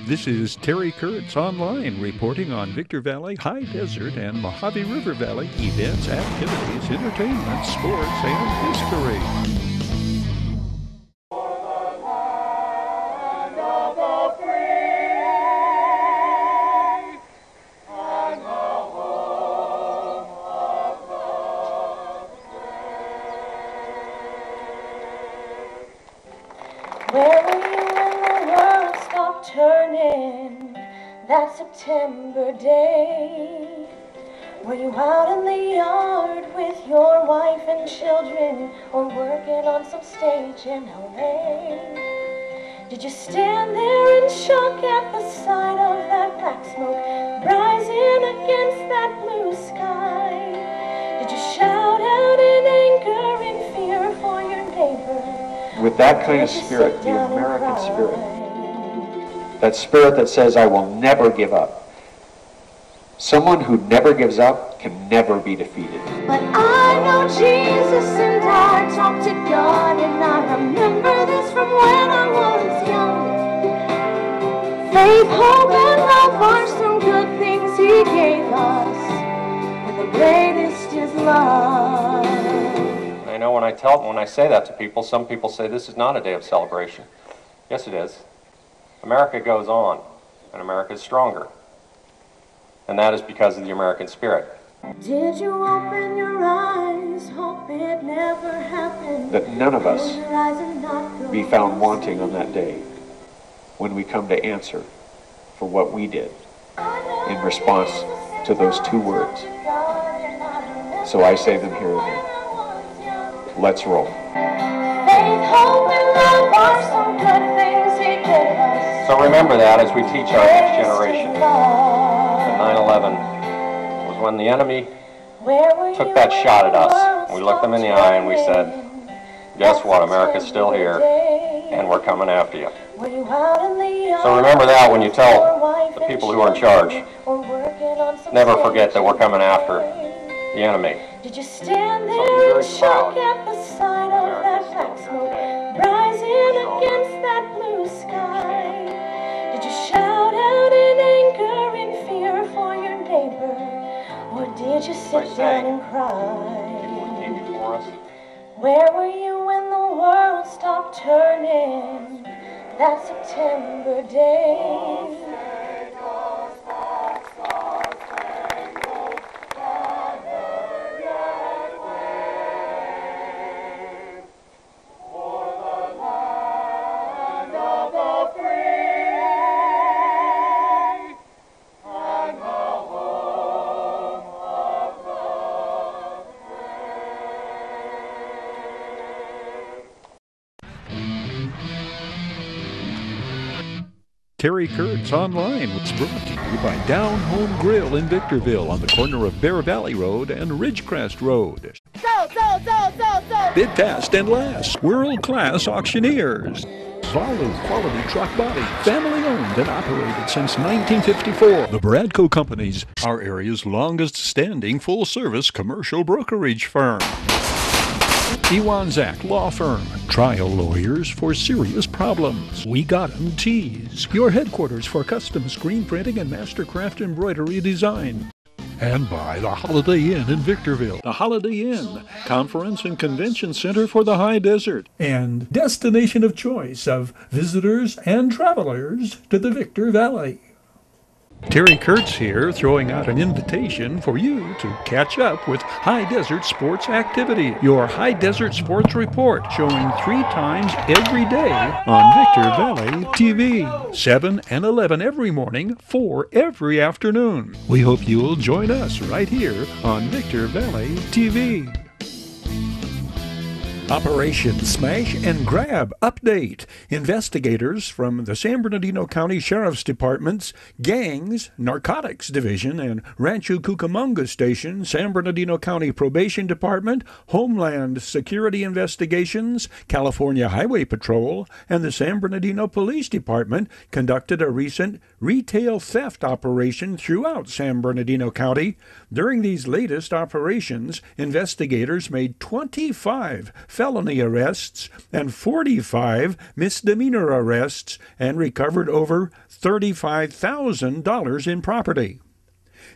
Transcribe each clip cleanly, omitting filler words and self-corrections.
This is Terry Kurtz online reporting on Victor Valley, High Desert, and Mojave River Valley events, activities, entertainment, sports, and history. Where were you when the world stopped turning that September day? Were you out in the yard with your wife and children, or working on some stage in LA? Did you stand there in shock at the sight of that black smoke rising against that blue sky? Did you shout out in anger and fear for your neighbor? With that kind of spirit, the American spirit, that spirit that says, I will never give up. Someone who never gives up can never be defeated. But I know Jesus and I talk to God, and I remember this from when I was young. Faith, hope, and love are some good things He gave us, but the greatest is love. I know when I say that to people, some people say this is not a day of celebration. Yes, it is. America goes on, and America is stronger. And that is because of the American spirit. Did you open your eyes, hope it never happened? That none of us be found wanting on that day when we come to answer for what we did in response to those two words. So I say them here again. Let's roll. Faith, hope, and love are some good things He gave us. So remember that as we teach our next generation. That 9/11 was when the enemy took that shot at us. We looked them in the eye and we said, guess what, America's still here and we're coming after you. So remember that when you tell the people who are in charge. Never forget that we're coming after the enemy. Did you stand there in shock at the sight of that black smoke rising against that blue sky? Did you shout out in anger and fear for your neighbor, or did you sit down and cry? Where were you when the world stopped turning that September day? Terry Kurtz online was brought to you by Down Home Grill in Victorville on the corner of Bear Valley Road and Ridgecrest Road. Bid fast and last. World-class auctioneers. Solid quality truck body. Family owned and operated since 1954. The Bradco Companies, our area's longest standing full-service commercial brokerage firm. Ewanzak Law Firm. Trial lawyers for serious problems. We Got 'em Tees. Your headquarters for custom screen printing and mastercraft embroidery design. And by the Holiday Inn in Victorville. The Holiday Inn, conference and convention center for the High Desert. And destination of choice of visitors and travelers to the Victor Valley. Terry Kurtz here, throwing out an invitation for you to catch up with High Desert Sports Activity, your High Desert Sports Report, showing 3 times every day on Victor Valley TV, 7 and 11 every morning, 4 every afternoon. We hope you'll join us right here on Victor Valley TV. Operation Smash and Grab update. Investigators from the San Bernardino County Sheriff's Department's Gangs, Narcotics Division, and Rancho Cucamonga Station, San Bernardino County Probation Department, Homeland Security Investigations, California Highway Patrol, and the San Bernardino Police Department conducted a recent retail theft operation throughout San Bernardino County. During these latest operations, investigators made 25 felony arrests and 45 misdemeanor arrests and recovered over $35,000 in property.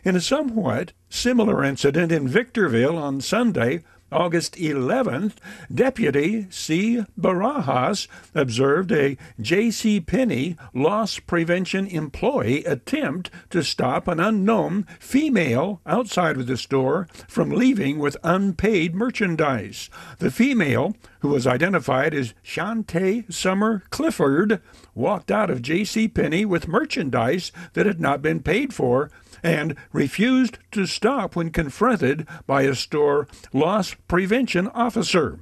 In a somewhat similar incident in Victorville on Sunday, August 11th, Deputy C. Barajas observed a J.C. Penney loss prevention employee attempt to stop an unknown female outside of the store from leaving with unpaid merchandise. The female, who was identified as Shantae Summer Clifford, walked out of J.C. Penney with merchandise that had not been paid for and refused to stop when confronted by a store loss prevention officer.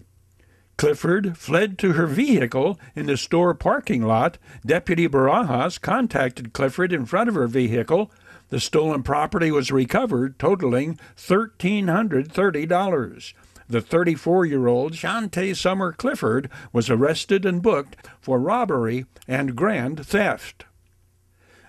Clifford fled to her vehicle in the store parking lot. Deputy Barajas contacted Clifford in front of her vehicle. The stolen property was recovered, totaling $1,330. The 34-year-old Shantae Summer Clifford was arrested and booked for robbery and grand theft.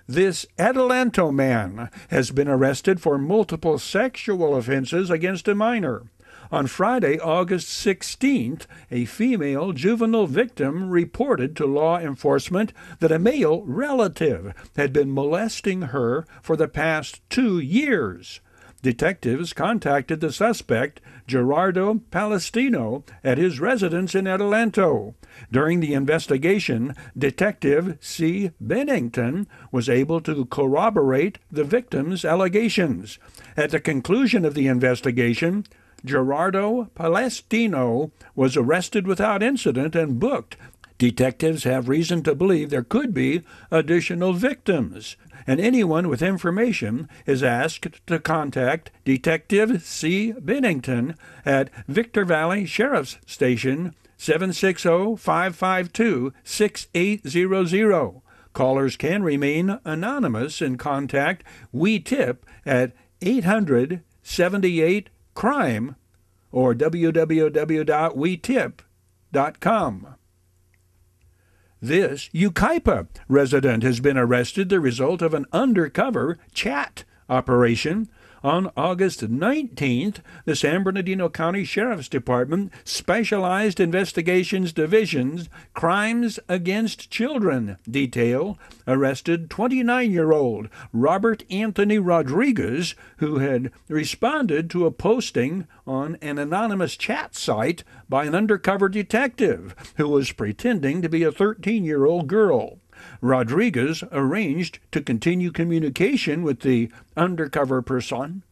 This Adelanto man has been arrested for multiple sexual offenses against a minor. On Friday, August 16th, a female juvenile victim reported to law enforcement that a male relative had been molesting her for the past 2 years. Detectives contacted the suspect, Gerardo Palestino, at his residence in Adelanto. During the investigation, Detective C. Bennington was able to corroborate the victim's allegations. At the conclusion of the investigation, Gerardo Palestino was arrested without incident and booked. Detectives have reason to believe there could be additional victims, and anyone with information is asked to contact Detective C. Bennington at Victor Valley Sheriff's Station 760-552-6800. Callers can remain anonymous and contact We Tip at 800-78-CRIME or www.wetip.com. This Yucaipa resident has been arrested the result of an undercover chat operation. On August 19th, the San Bernardino County Sheriff's Department Specialized Investigations Division's Crimes Against Children detail arrested 29-year-old Robert Anthony Rodriguez, who had responded to a posting on an anonymous chat site by an undercover detective who was pretending to be a 13-year-old girl. Rodriguez arranged to continue communication with the undercover person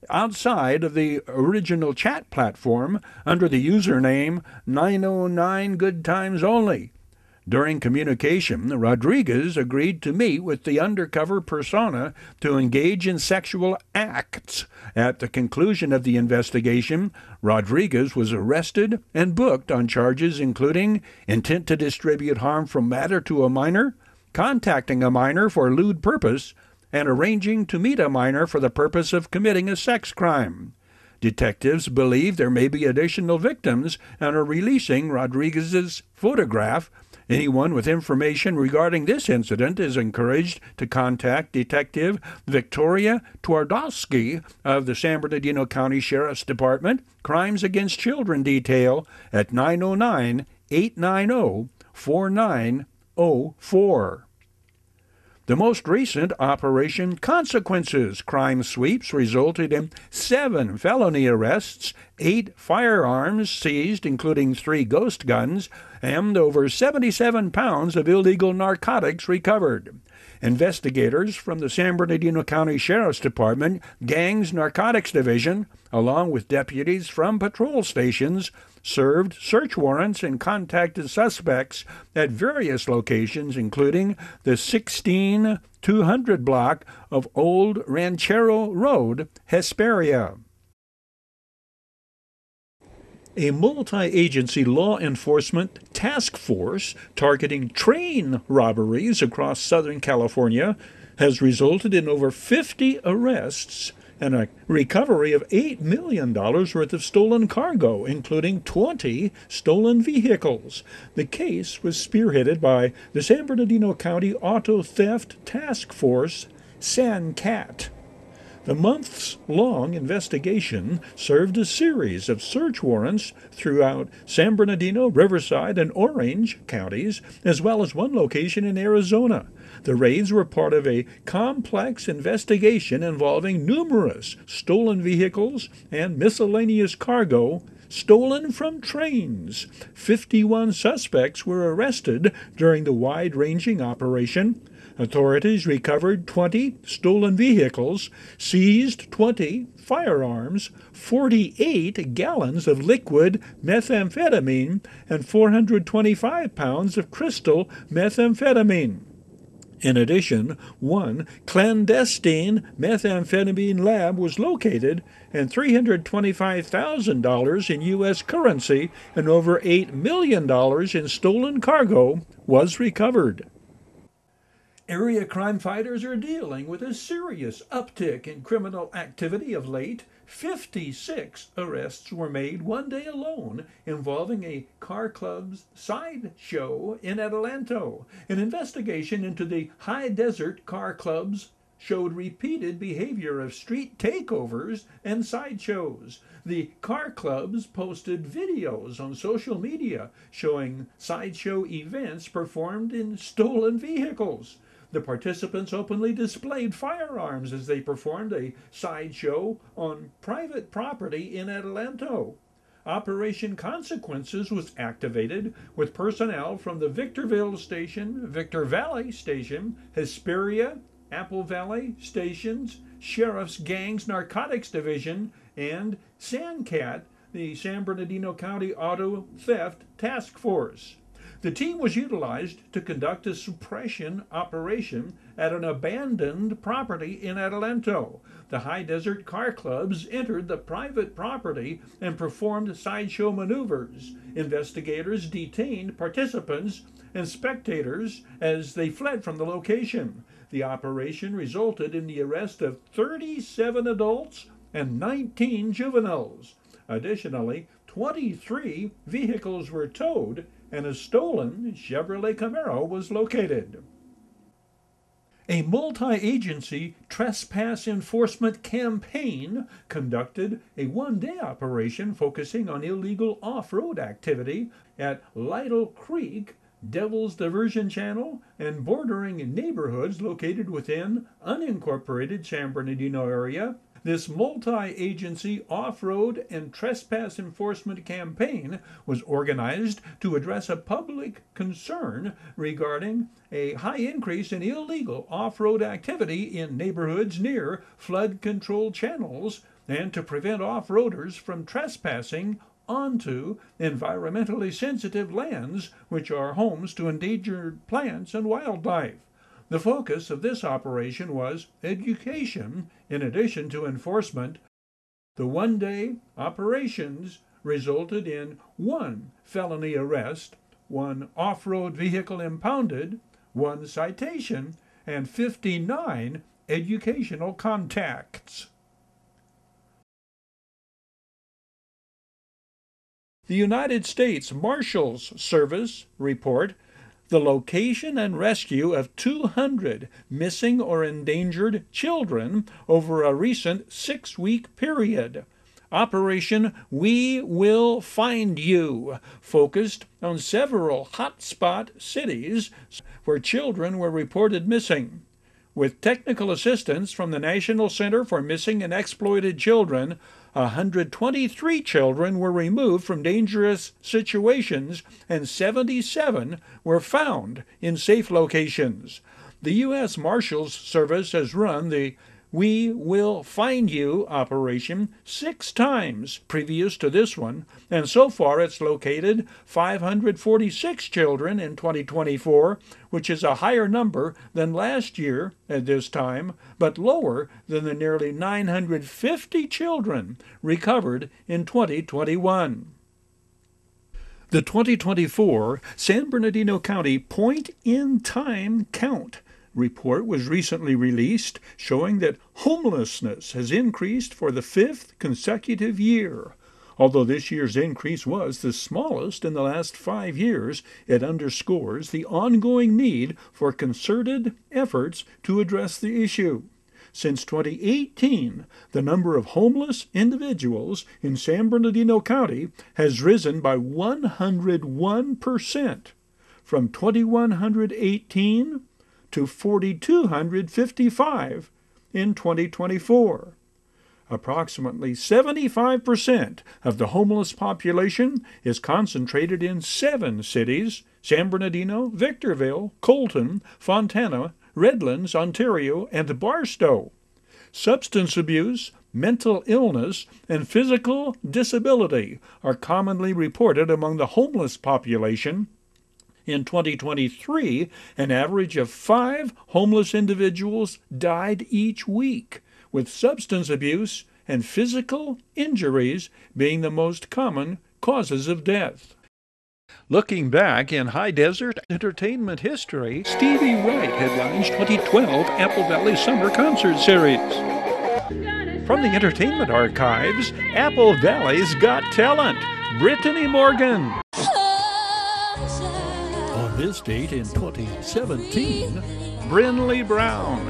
outside of the original chat platform under the username 909 Good Times Only. During communication, Rodriguez agreed to meet with the undercover persona to engage in sexual acts. At the conclusion of the investigation, Rodriguez was arrested and booked on charges including intent to distribute harmful matter to a minor, contacting a minor for lewd purpose, and arranging to meet a minor for the purpose of committing a sex crime. Detectives believe there may be additional victims and are releasing Rodriguez's photograph. Anyone with information regarding this incident is encouraged to contact Detective Victoria Twardowski of the San Bernardino County Sheriff's Department Crimes Against Children Detail at 909-890-4904. The most recent Operation Consequences crime sweeps resulted in 7 felony arrests, 8 firearms seized, including 3 ghost guns, and over 77 pounds of illegal narcotics recovered. Investigators from the San Bernardino County Sheriff's Department Gangs Narcotics Division, along with deputies from patrol stations, served search warrants and contacted suspects at various locations, including the 16200 block of Old Ranchero Road, Hesperia. A multi-agency law enforcement task force targeting train robberies across Southern California has resulted in over 50 arrests and a recovery of $8 million worth of stolen cargo, including 20 stolen vehicles. The case was spearheaded by the San Bernardino County Auto Theft Task Force, SANCAT. The months-long investigation served a series of search warrants throughout San Bernardino, Riverside, and Orange counties, as well as one location in Arizona. The raids were part of a complex investigation involving numerous stolen vehicles and miscellaneous cargo stolen from trains. 51 suspects were arrested during the wide-ranging operation. Authorities recovered 20 stolen vehicles, seized 20 firearms, 48 gallons of liquid methamphetamine, and 425 pounds of crystal methamphetamine. In addition, one clandestine methamphetamine lab was located, and $325,000 in U.S. currency and over $8 million in stolen cargo was recovered. Area crime fighters are dealing with a serious uptick in criminal activity of late. 56 arrests were made one day alone involving a car club's sideshow in Adelanto. An investigation into the high desert car clubs showed repeated behavior of street takeovers and sideshows. The car clubs posted videos on social media showing sideshow events performed in stolen vehicles. The participants openly displayed firearms as they performed a sideshow on private property in Adelanto. Operation Consequences was activated with personnel from the Victorville Station, Victor Valley Station, Hesperia, Apple Valley Stations, Sheriff's Gangs Narcotics Division, and SANCAT, the San Bernardino County Auto Theft Task Force. The team was utilized to conduct a suppression operation at an abandoned property in Adelanto. The high desert car clubs entered the private property and performed sideshow maneuvers. Investigators detained participants and spectators as they fled from the location. The operation resulted in the arrest of 37 adults and 19 juveniles. Additionally, 23 vehicles were towed and a stolen Chevrolet Camaro was located. A multi-agency trespass enforcement campaign conducted a one-day operation focusing on illegal off-road activity at Lytle Creek, Devil's Diversion Channel, and bordering neighborhoods located within unincorporated San Bernardino area. This multi-agency off-road and trespass enforcement campaign was organized to address a public concern regarding a high increase in illegal off-road activity in neighborhoods near flood-control channels and to prevent off-roaders from trespassing onto environmentally sensitive lands which are homes to endangered plants and wildlife. The focus of this operation was education in addition to enforcement. The one-day operations resulted in 1 felony arrest, 1 off-road vehicle impounded, 1 citation, and 59 educational contacts. The United States Marshals Service report the location and rescue of 200 missing or endangered children over a recent 6-week period. Operation We Will Find You focused on several hotspot cities where children were reported missing. With technical assistance from the National Center for Missing and Exploited Children, 123 children were removed from dangerous situations and 77 were found in safe locations. The U.S. Marshals Service has run the We Will Find You operation 6 times previous to this one, and so far it's located 546 children in 2024, which is a higher number than last year at this time, but lower than the nearly 950 children recovered in 2021. The 2024 San Bernardino County Point-in-Time Count report was recently released showing that homelessness has increased for the 5th consecutive year. Although this year's increase was the smallest in the last 5 years, it underscores the ongoing need for concerted efforts to address the issue. Since 2018, the number of homeless individuals in San Bernardino County has risen by 101%, from 2,118 to 4,255 in 2024. Approximately 75% of the homeless population is concentrated in 7 cities: San Bernardino, Victorville, Colton, Fontana, Redlands, Ontario, and Barstow. Substance abuse, mental illness, and physical disability are commonly reported among the homeless population. In 2023, an average of 5 homeless individuals died each week, with substance abuse and physical injuries being the most common causes of death. Looking back in high desert entertainment history, Stevie Wright headlines 2012 Apple Valley Summer Concert Series. From the entertainment archives, Apple Valley's Got Talent, Brittany Morgan. On this date in 2017, Brinley Brown.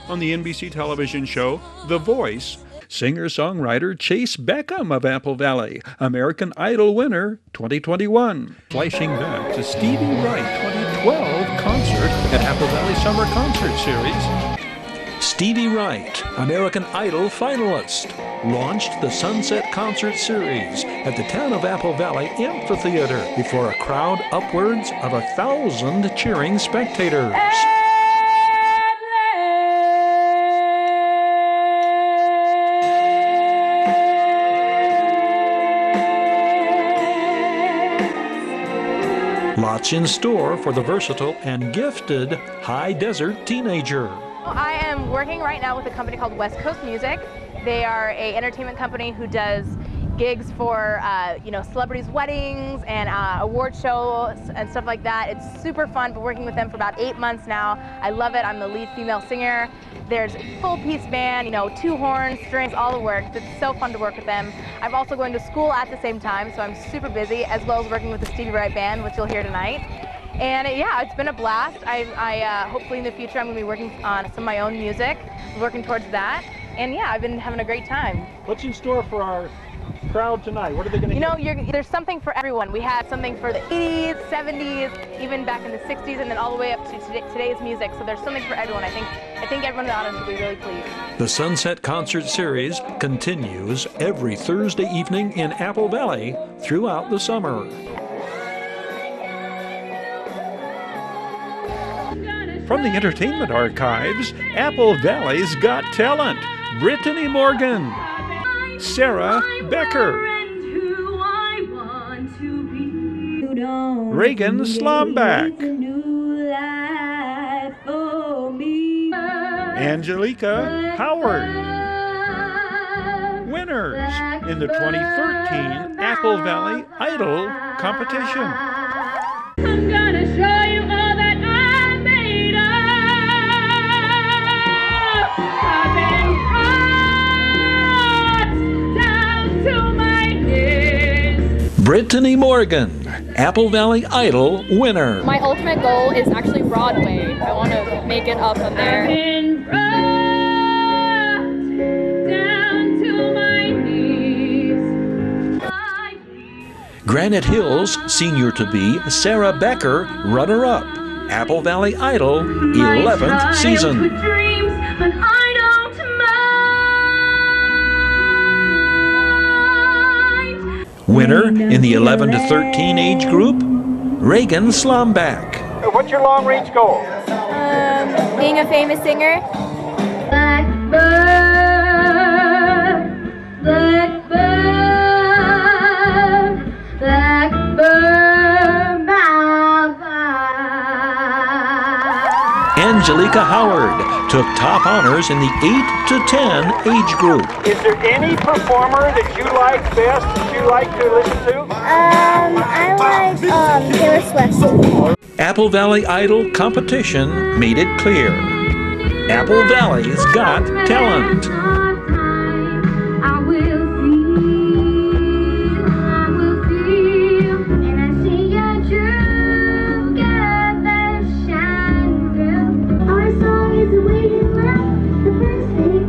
On the NBC television show The Voice, singer-songwriter Chase Beckham of Apple Valley, American Idol winner 2021. Flashing back to Stevie Wright 2012 concert at Apple Valley Summer Concert Series. Stevie Wright, American Idol finalist, launched the Sunset Concert Series at the town of Apple Valley Amphitheater before a crowd upwards of 1,000 cheering spectators. Lots in store for the versatile and gifted high desert teenager. I am working right now with a company called West Coast Music. They are an entertainment company who does gigs for celebrities' weddings and award shows and stuff like that. It's super fun. Been working with them for about 8 months now. I love it. I'm the lead female singer. There's a full piece band, 2 horns, strings, all the works. It's so fun to work with them. I'm also going to school at the same time, so I'm super busy, as well as working with the Stevie Wright Band, which you'll hear tonight. And yeah, it's been a blast. Hopefully in the future I'm going to be working on some of my own music, working towards that. And yeah, I've been having a great time. What's in store for our crowd tonight? What are they going to hear? There's something for everyone. We had something for the 80s, 70s, even back in the 60s, and then all the way up to today's music. So there's something for everyone. I think everyone in the audience will be really pleased. The Sunset Concert Series continues every Thursday evening in Apple Valley throughout the summer. From the entertainment archives, Apple Valley's Got Talent, Brittany Morgan. Sarah Becker. Reagan Slombach. Angelica Howard. Winners in the 2013 Apple Valley Idol competition. I'm gonna show you all that I'm made of. I've been brought down to my knees. Brittany Morgan, Apple Valley Idol winner. My ultimate goal is actually Broadway. I want to make it up from there. I've been brought down to my knees. Granite Hills senior-to-be Sarah Becker, runner-up. Apple Valley Idol, 11th season. Dreams, but I don't mind. Winner in the 11 to 13 age group, Reagan Slombach. What's your long-range goal? Being a famous singer. Blackbird, blackbird, blackbird, bye bye. Angelica Howard took top honors in the 8 to 10 age group. Is there any performer that you like best, that you like to listen to? I like Taylor Swift. Apple Valley Idol competition made it clear. Apple Valley's got talent. I will feel, and I see your true together shine through. Our song is waiting for the first thing.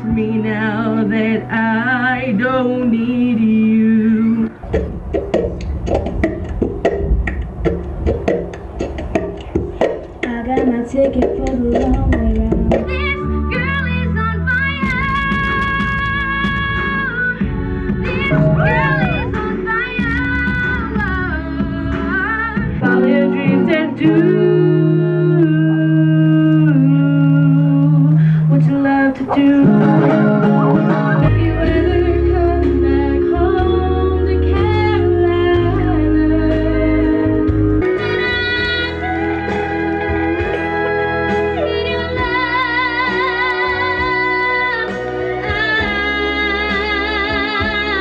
free now that I don't need you. I got my ticket for the long way round. This girl is on fire. This girl is on fire. Follow your dreams and do what you love to do. If you ever come back home to Carolina, need your love.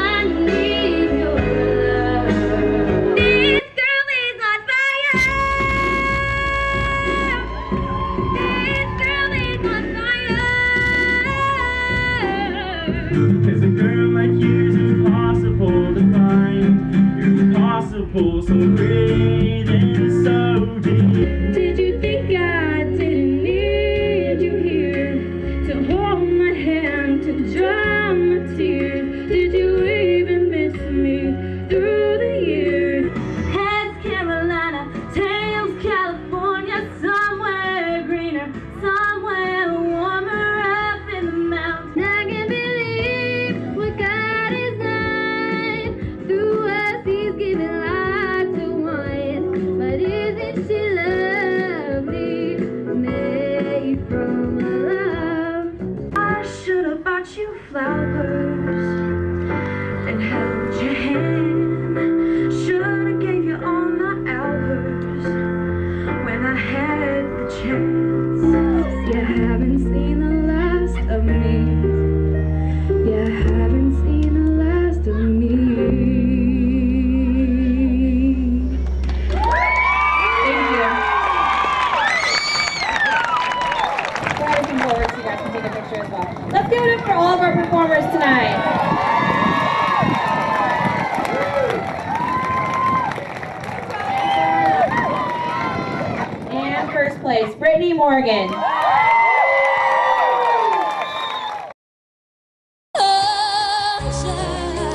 I need your love. This girl is on fire. This girl is on fire. There's a girl like you's impossible to find. You're impossible, so great and so deep. Did you think I didn't need you here to hold my hand, to dry my tears? Did you even miss me through the years? Heads Carolina, tails California, somewhere greener, somewhere warmer up in the mountains. I can't believe what God has done. Through us, He's given life to one. But isn't she lovely, made from love? I should have bought you flowers and held your hand. Should have gave you all my hours when I had the chance. You haven't seen the last of me. You haven't seen the last of me. Thank you. Guys, come forward so you guys can take a picture as well. Let's give it up for all of our performers tonight. And first place, Brittany Morgan.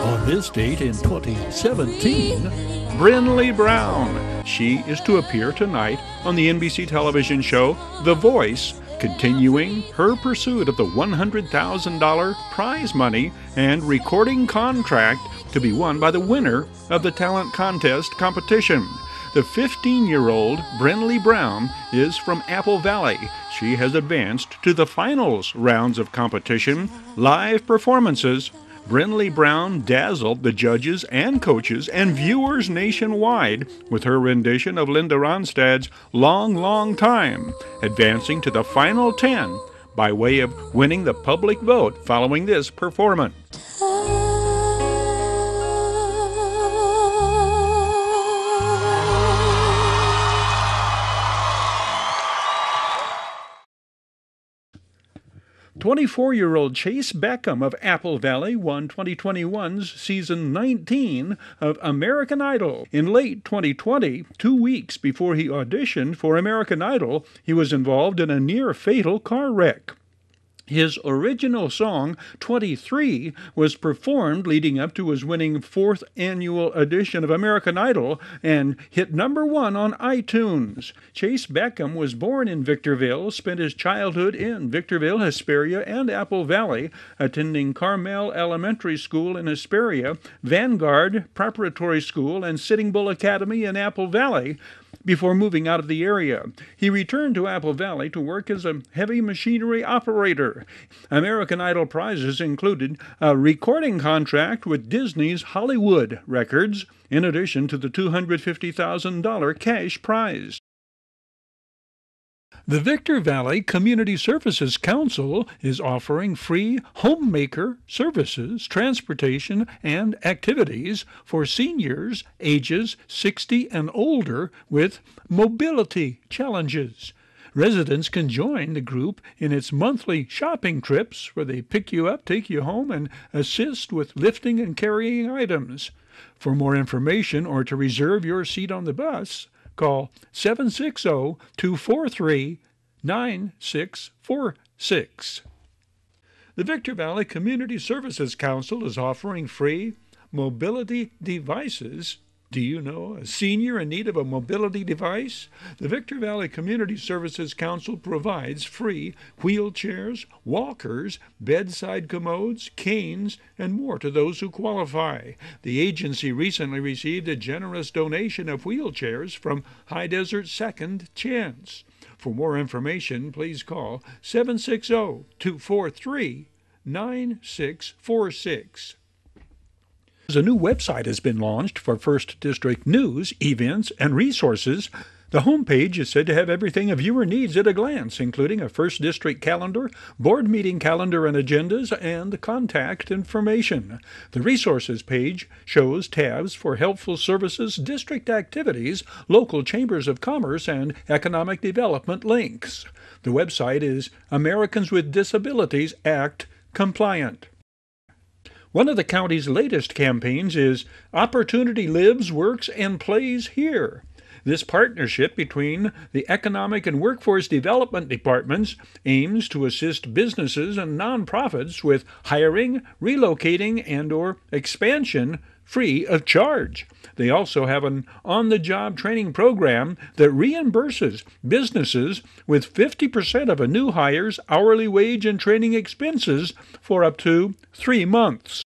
On this date in 2017, Brinley Brown. She is to appear tonight on the NBC television show The Voice, continuing her pursuit of the $100,000 prize money and recording contract to be won by the winner of the talent contest competition. The 15-year-old Brinley Brown is from Apple Valley. She has advanced to the finals rounds of competition. Live performances. Brinley Brown dazzled the judges and coaches and viewers nationwide with her rendition of Linda Ronstadt's Long, Long Time, advancing to the final 10 by way of winning the public vote following this performance. 24-year-old Chase Beckham of Apple Valley won 2021's season 19 of American Idol. In late 2020, 2 weeks before he auditioned for American Idol, he was involved in a near-fatal car wreck. His original song, 23, was performed leading up to his winning 4th annual edition of American Idol and hit #1 on iTunes. Chase Beckham was born in Victorville, spent his childhood in Victorville, Hesperia, and Apple Valley, attending Carmel Elementary School in Hesperia, Vanguard Preparatory School, and Sitting Bull Academy in Apple Valley, before moving out of the area. He returned to Apple Valley to work as a heavy machinery operator. American Idol prizes included a recording contract with Disney's Hollywood Records, in addition to the $250,000 cash prize. The Victor Valley Community Services Council is offering free homemaker services, transportation, and activities for seniors ages 60 and older with mobility challenges. Residents can join the group in its monthly shopping trips where they pick you up, take you home, and assist with lifting and carrying items. For more information or to reserve your seat on the bus, call 760-243-9646. The Victor Valley Community Services Council is offering free mobility devices. Do you know a senior in need of a mobility device? The Victor Valley Community Services Council provides free wheelchairs, walkers, bedside commodes, canes, and more to those who qualify. The agency recently received a generous donation of wheelchairs from High Desert Second Chance. For more information, please call 760-243-9646. A new website has been launched for First District news, events, and resources. The homepage is said to have everything a viewer needs at a glance, including a First District calendar, board meeting calendar and agendas, and contact information. The resources page shows tabs for helpful services, district activities, local chambers of commerce, and economic development links. The website is Americans with Disabilities Act compliant. One of the county's latest campaigns is Opportunity Lives, Works, and Plays Here. This partnership between the Economic and Workforce Development Departments aims to assist businesses and nonprofits with hiring, relocating, and/or expansion free of charge. They also have an on-the-job training program that reimburses businesses with 50% of a new hire's hourly wage and training expenses for up to 3 months.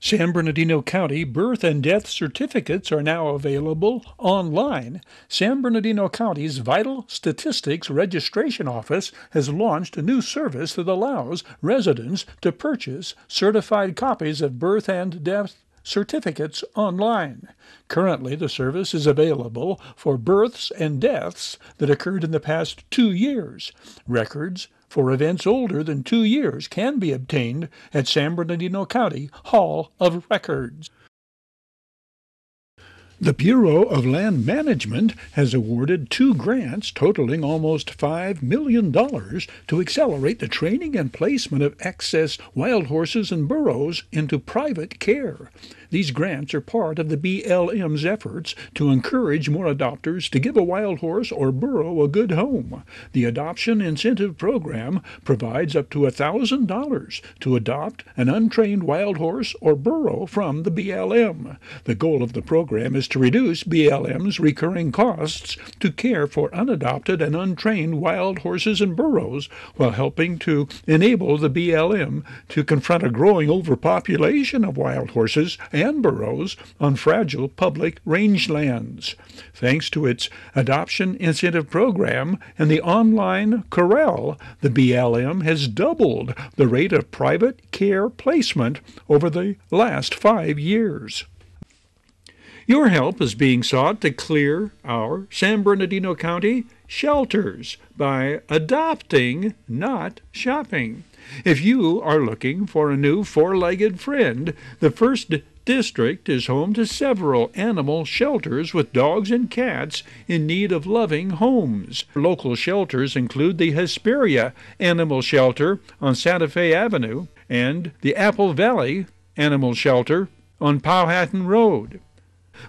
San Bernardino County birth and death certificates are now available online. San Bernardino County's Vital Statistics Registration Office has launched a new service that allows residents to purchase certified copies of birth and death certificates online. Currently, the service is available for births and deaths that occurred in the past 2 years. Records for events older than 2 years can be obtained at San Bernardino County Hall of Records. The Bureau of Land Management has awarded 2 grants totaling almost $5 million to accelerate the training and placement of excess wild horses and burros into private care. These grants are part of the BLM's efforts to encourage more adopters to give a wild horse or burro a good home. The Adoption Incentive Program provides up to $1,000 to adopt an untrained wild horse or burro from the BLM. The goal of the program is to reduce BLM's recurring costs to care for unadopted and untrained wild horses and burros, while helping to enable the BLM to confront a growing overpopulation of wild horses and burros on fragile public rangelands. Thanks to its Adoption Incentive Program and the online corral, the BLM has doubled the rate of private care placement over the last 5 years. Your help is being sought to clear our San Bernardino County shelters by adopting, not shopping. If you are looking for a new 4-legged friend, the First District is home to several animal shelters with dogs and cats in need of loving homes. Local shelters include the Hesperia Animal Shelter on Santa Fe Avenue and the Apple Valley Animal Shelter on Powhatan Road.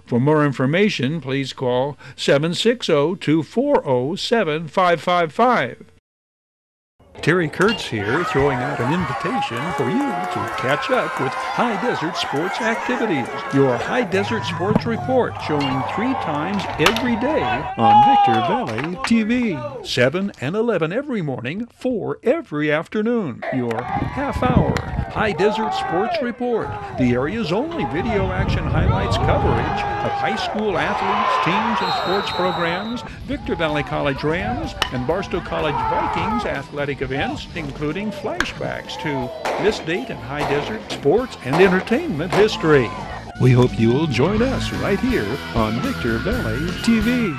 For more information, please call 760-240-7555. Terry Kurtz here, throwing out an invitation for you to catch up with High Desert Sports activities. Your High Desert Sports Report, showing 3 times every day on Victor Valley TV. 7 and 11 every morning, 4 every afternoon. Your half-hour High Desert Sports Report, the area's only video action highlights coverage of high school athletes, teams, and sports programs, Victor Valley College Rams and Barstow College Vikings athletic events, including flashbacks to this date in High Desert sports and entertainment history. We hope you'll join us right here on Victor Valley TV.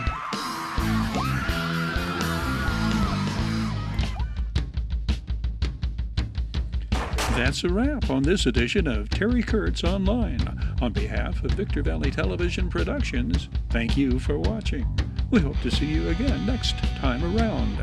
That's a wrap on this edition of Terry Kurtz Online. On behalf of Victor Valley Television Productions, thank you for watching. We hope to see you again next time around.